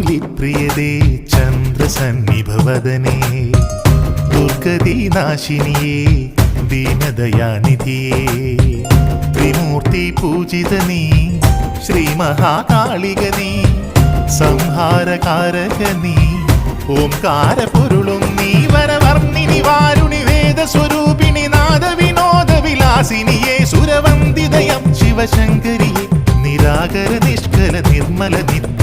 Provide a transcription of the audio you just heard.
പ്രിയതേ ചന്ദ്രസന്നിഭവദനേ ദുർഗതിനാശിനിയേ ദീനദയാനിധിയേ ത്രിമൂർത്തി പൂജിത നീ ശ്രീ മഹാകാളിക നീ സംഹാരകാരക നീ ഓംകാര പൊരുളും നീ വരവർണ്ണിനി വാരുണി വേദസ്വരൂപിണി നാദവിനോദ വിലാസിനിയേ സുരവന്ദിതയം ശിവശങ്കരിയെ നിരാകര നിഷ്കല നിർമ്മല നിത്യ